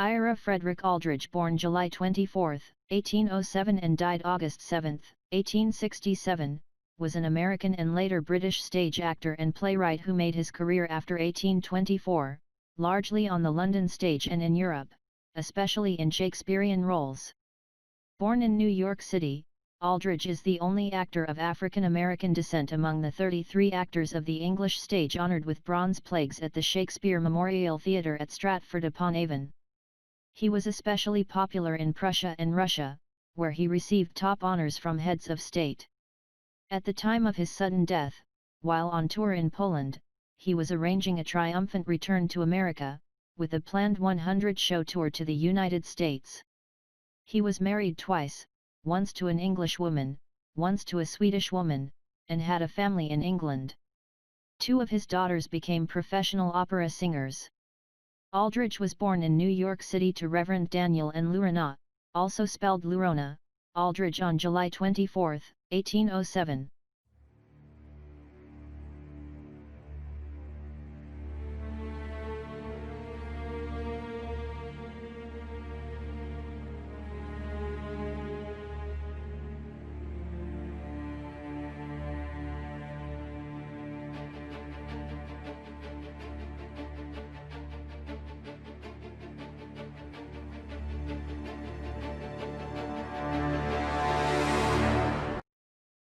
Ira Frederick Aldridge, born July 24, 1807 and died August 7, 1867, was an American and later British stage actor and playwright who made his career after 1824, largely on the London stage and in Europe, especially in Shakespearean roles. Born in New York City, Aldridge is the only actor of African American descent among the 33 actors of the English stage honored with bronze plaques at the Shakespeare Memorial Theatre at Stratford-upon-Avon. He was especially popular in Prussia and Russia, where he received top honors from heads of state. At the time of his sudden death, while on tour in Poland, he was arranging a triumphant return to America, with a planned 100-show tour to the United States. He was married twice, once to an English woman, once to a Swedish woman, and had a family in England. Two of his daughters became professional opera singers. Aldridge was born in New York City to Reverend Daniel and Lurana, also spelled Lurona, Aldridge on July 24, 1807.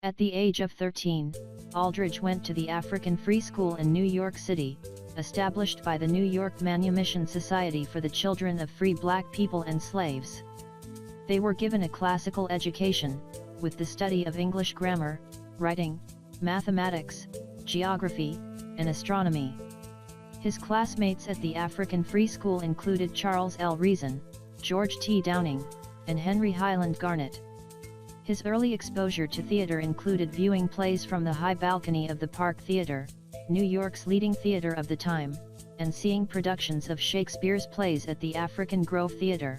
At the age of 13, Aldridge went to the African Free School in New York City, established by the New York Manumission Society for the Children of Free Black People and Slaves. They were given a classical education, with the study of English grammar, writing, mathematics, geography, and astronomy. His classmates at the African Free School included Charles L. Reason, George T. Downing, and Henry Highland Garnet. His early exposure to theater included viewing plays from the high balcony of the Park Theater, New York's leading theater of the time, and seeing productions of Shakespeare's plays at the African Grove Theater.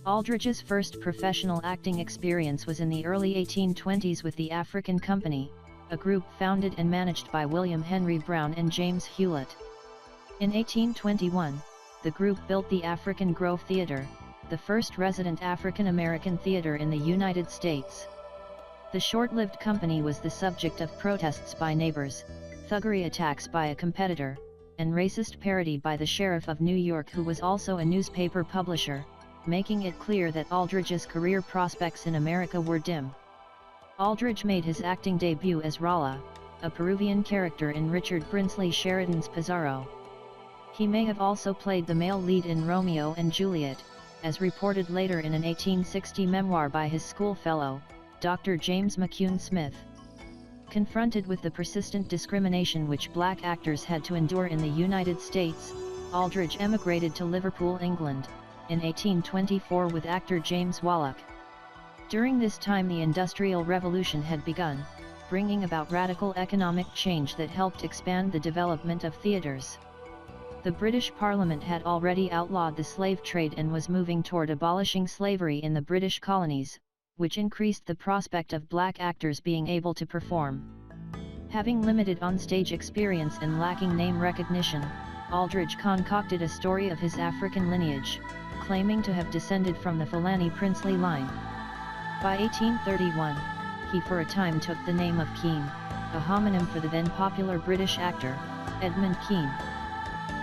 Aldridge's first professional acting experience was in the early 1820s with the African Company, a group founded and managed by William Henry Brown and James Hewlett. In 1821, the group built the African Grove Theater, the first resident African-American theater in the United States. The short-lived company was the subject of protests by neighbors, thuggery attacks by a competitor, and racist parody by the Sheriff of New York, who was also a newspaper publisher, making it clear that Aldridge's career prospects in America were dim. Aldridge made his acting debut as Rolla, a Peruvian character in Richard Brinsley Sheridan's Pizarro. He may have also played the male lead in Romeo and Juliet, as reported later in an 1860 memoir by his schoolfellow, Dr. James McCune Smith. Confronted with the persistent discrimination which black actors had to endure in the United States, Aldridge emigrated to Liverpool, England, in 1824 with actor James Wallach. During this time the Industrial Revolution had begun, bringing about radical economic change that helped expand the development of theatres. The British Parliament had already outlawed the slave trade and was moving toward abolishing slavery in the British colonies, which increased the prospect of black actors being able to perform. Having limited on-stage experience and lacking name recognition, Aldridge concocted a story of his African lineage, claiming to have descended from the Fulani princely line. By 1831, he for a time took the name of Keane, a homonym for the then popular British actor, Edmund Kean.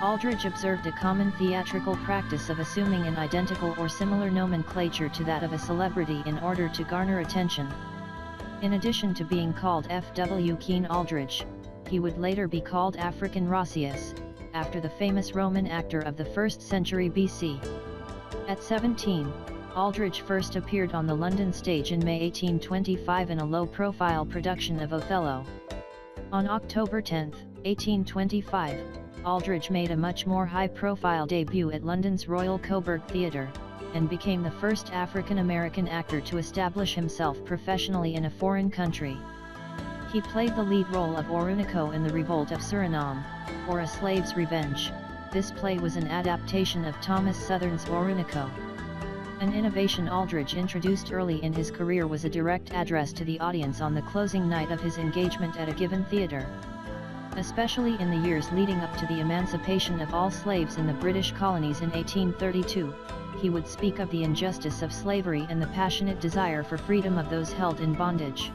Aldridge observed a common theatrical practice of assuming an identical or similar nomenclature to that of a celebrity in order to garner attention. In addition to being called F.W. Keane Aldridge, he would later be called African Rossius, after the famous Roman actor of the 1st century BC. At 17, Aldridge first appeared on the London stage in May 1825 in a low-profile production of Othello. On October 10, 1825, Aldridge made a much more high-profile debut at London's Royal Coburg Theatre, and became the first African-American actor to establish himself professionally in a foreign country. He played the lead role of Oruniko in The Revolt of Suriname, or A Slave's Revenge. This play was an adaptation of Thomas Southern's Oruniko. An innovation Aldridge introduced early in his career was a direct address to the audience on the closing night of his engagement at a given theatre. Especially in the years leading up to the emancipation of all slaves in the British colonies in 1832, he would speak of the injustice of slavery and the passionate desire for freedom of those held in bondage.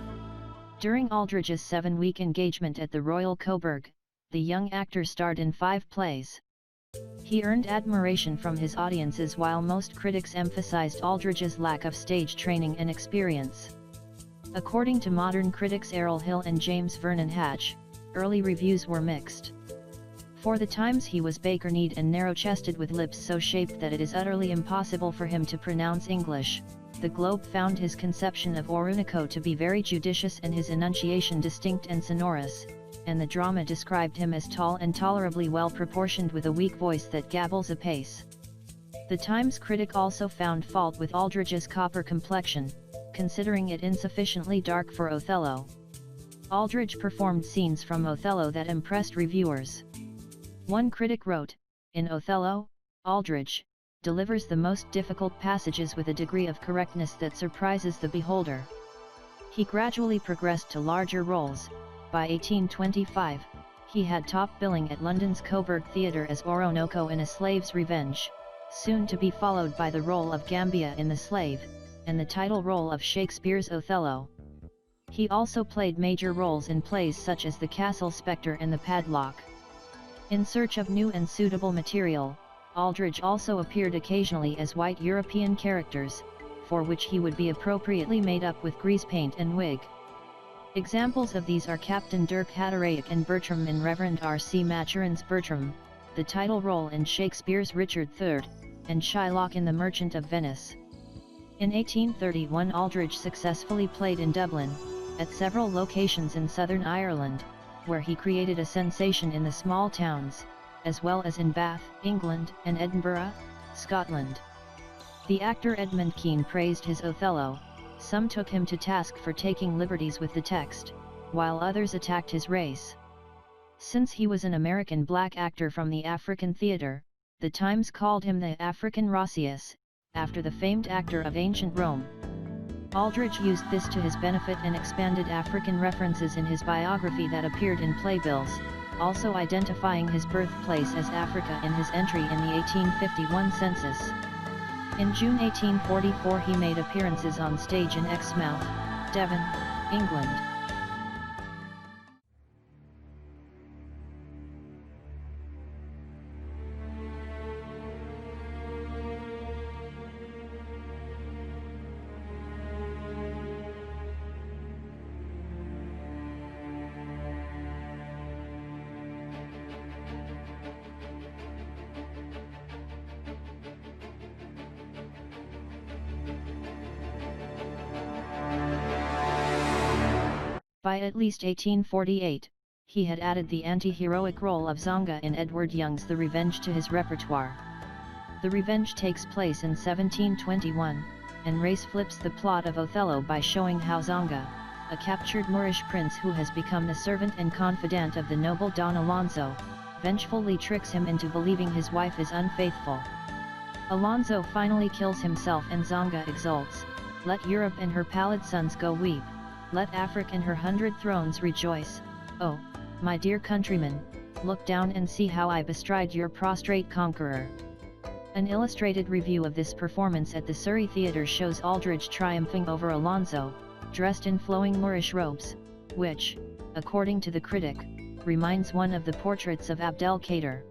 During Aldridge's 7-week engagement at the Royal Coburg, the young actor starred in 5 plays. He earned admiration from his audiences while most critics emphasized Aldridge's lack of stage training and experience. According to modern critics Errol Hill and James Vernon Hatch, early reviews were mixed. For the times he was baker-kneed and narrow-chested with lips so shaped that it is utterly impossible for him to pronounce English. The Globe found his conception of Oruniko to be very judicious and his enunciation distinct and sonorous, and the drama described him as tall and tolerably well-proportioned with a weak voice that gabbles apace. The Times critic also found fault with Aldridge's copper complexion, considering it insufficiently dark for Othello. Aldridge performed scenes from Othello that impressed reviewers. One critic wrote, "In Othello, Aldridge delivers the most difficult passages with a degree of correctness that surprises the beholder." He gradually progressed to larger roles. By 1825, he had top billing at London's Coburg Theatre as Oroonoko in A Slave's Revenge, soon to be followed by the role of Gambia in The Slave, and the title role of Shakespeare's Othello. He also played major roles in plays such as The Castle Spectre and The Padlock. In search of new and suitable material, Aldridge also appeared occasionally as white European characters, for which he would be appropriately made up with grease paint and wig. Examples of these are Captain Dirk Hatteraick and Bertram in Reverend R.C. Maturin's Bertram, the title role in Shakespeare's Richard III, and Shylock in The Merchant of Venice. In 1831 Aldridge successfully played in Dublin, at several locations in southern Ireland, where he created a sensation in the small towns, as well as in Bath, England, and Edinburgh, Scotland. The actor Edmund Kean praised his Othello. Some took him to task for taking liberties with the text, while others attacked his race. Since he was an American black actor from the African theater, the Times called him the African Roscius, after the famed actor of ancient Rome. Aldridge used this to his benefit and expanded African references in his biography that appeared in playbills, also identifying his birthplace as Africa in his entry in the 1851 census. In June 1844 he made appearances on stage in Exmouth, Devon, England. By at least 1848, he had added the anti-heroic role of Zonga in Edward Young's The Revenge to his repertoire. The Revenge takes place in 1721, and Race flips the plot of Othello by showing how Zonga, a captured Moorish prince who has become the servant and confidant of the noble Don Alonso, vengefully tricks him into believing his wife is unfaithful. Alonso finally kills himself and Zonga exults, "Let Europe and her pallid sons go weep. Let Africa and her 100 thrones rejoice. Oh, my dear countrymen, look down and see how I bestride your prostrate conqueror." An illustrated review of this performance at the Surrey Theatre shows Aldridge triumphing over Alonso, dressed in flowing Moorish robes, which, according to the critic, reminds one of the portraits of Abdel-Kader.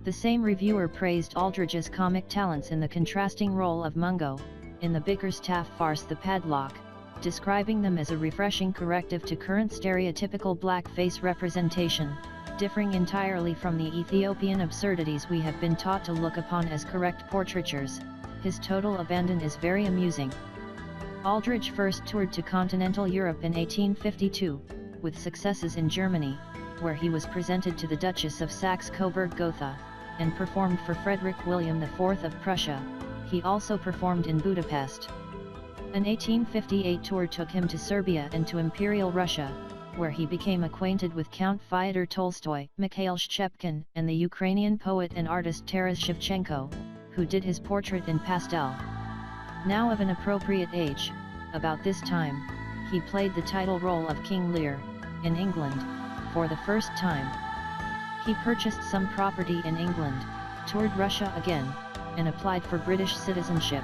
The same reviewer praised Aldridge's comic talents in the contrasting role of Mungo, in the Bickerstaff farce The Padlock, describing them as a refreshing corrective to current stereotypical blackface representation, differing entirely from the Ethiopian absurdities we have been taught to look upon as correct portraitures. His total abandon is very amusing. Aldridge first toured to continental Europe in 1852, with successes in Germany, where he was presented to the Duchess of Saxe-Coburg-Gotha, and performed for Frederick William IV of Prussia. He also performed in Budapest. An 1858 tour took him to Serbia and to Imperial Russia, where he became acquainted with Count Fyodor Tolstoy, Mikhail Shchepkin, and the Ukrainian poet and artist Taras Shevchenko, who did his portrait in pastel. Now of an appropriate age, about this time, he played the title role of King Lear, in England, for the first time. He purchased some property in England, toured Russia again, and applied for British citizenship.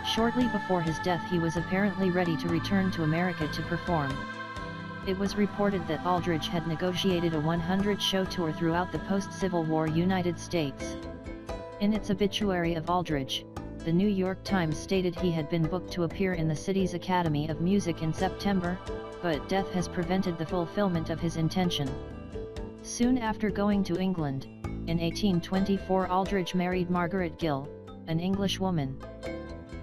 Shortly before his death he was apparently ready to return to America to perform. It was reported that Aldridge had negotiated a 100-show tour throughout the post-Civil War United States. In its obituary of Aldridge, the New York Times stated he had been booked to appear in the city's Academy of Music in September, but death has prevented the fulfillment of his intention. Soon after going to England, in 1824 Aldridge married Margaret Gill, an English woman.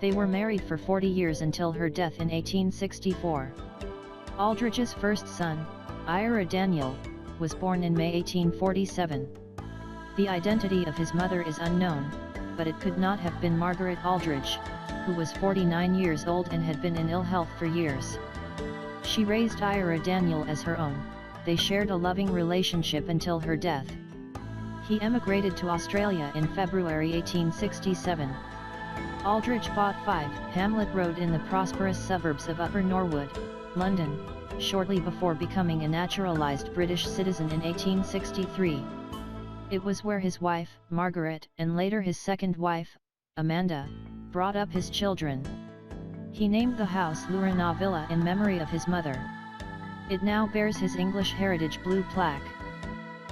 They were married for 40 years until her death in 1864. Aldridge's first son, Ira Daniel, was born in May 1847. The identity of his mother is unknown, but it could not have been Margaret Aldridge, who was 49 years old and had been in ill health for years. She raised Ira Daniel as her own. They shared a loving relationship until her death. He emigrated to Australia in February 1867. Aldridge bought 5 Hamlet Road in the prosperous suburbs of Upper Norwood, London, shortly before becoming a naturalised British citizen in 1863. It was where his wife, Margaret, and later his second wife, Amanda, brought up his children. He named the house Lurana Villa in memory of his mother. It now bears his English heritage blue plaque.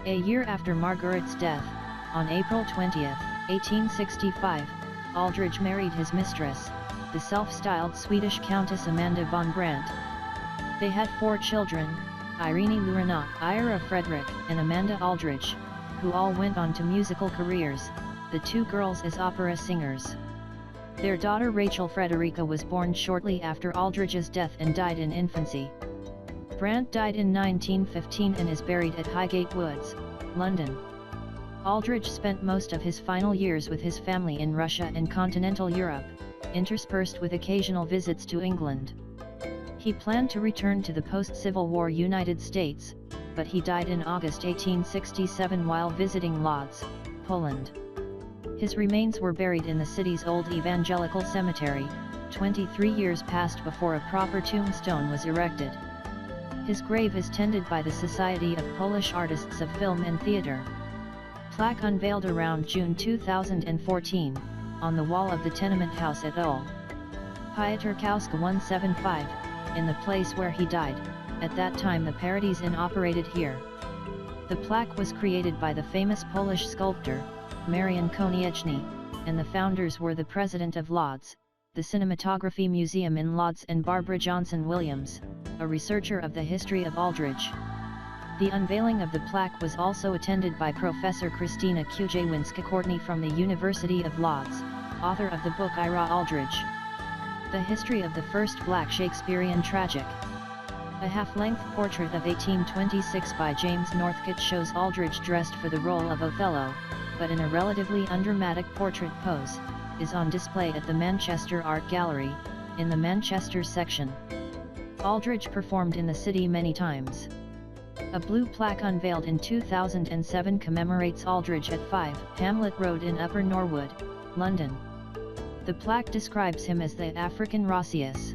A year after Margaret's death, on April 20, 1865, Aldridge married his mistress, the self-styled Swedish Countess Amanda von Brandt. They had 4 children, Irene Lurana, Ira Frederick, and Amanda Aldridge, who all went on to musical careers, the 2 girls as opera singers. Their daughter Rachel Frederica was born shortly after Aldridge's death and died in infancy. Brandt died in 1915 and is buried at Highgate Woods, London. Aldridge spent most of his final years with his family in Russia and continental Europe, interspersed with occasional visits to England. He planned to return to the post-Civil War United States, but he died in August 1867 while visiting Lodz, Poland. His remains were buried in the city's old evangelical cemetery. 23 years passed before a proper tombstone was erected. His grave is tended by the Society of Polish Artists of Film and Theatre. Plaque unveiled around June 2014, on the wall of the tenement house at Ol. Piotrkowska 175, in the place where he died. At that time the Paradies Inn operated here. The plaque was created by the famous Polish sculptor, Marian Konieczny, and the founders were the president of Lodz, the Cinematography Museum in Lodz, and Barbara Johnson Williams, a researcher of the history of Aldridge. The unveiling of the plaque was also attended by Professor Christina Kujawinska-Courtney from the University of Lodz, author of the book Ira Aldridge, The History of the First Black Shakespearean Tragic. A half-length portrait of 1826 by James Northcote shows Aldridge dressed for the role of Othello, but in a relatively undramatic portrait pose, is on display at the Manchester Art Gallery, in the Manchester section. Aldridge performed in the city many times. A blue plaque unveiled in 2007 commemorates Aldridge at 5 Hamlet Road in Upper Norwood, London. The plaque describes him as the African Roscius.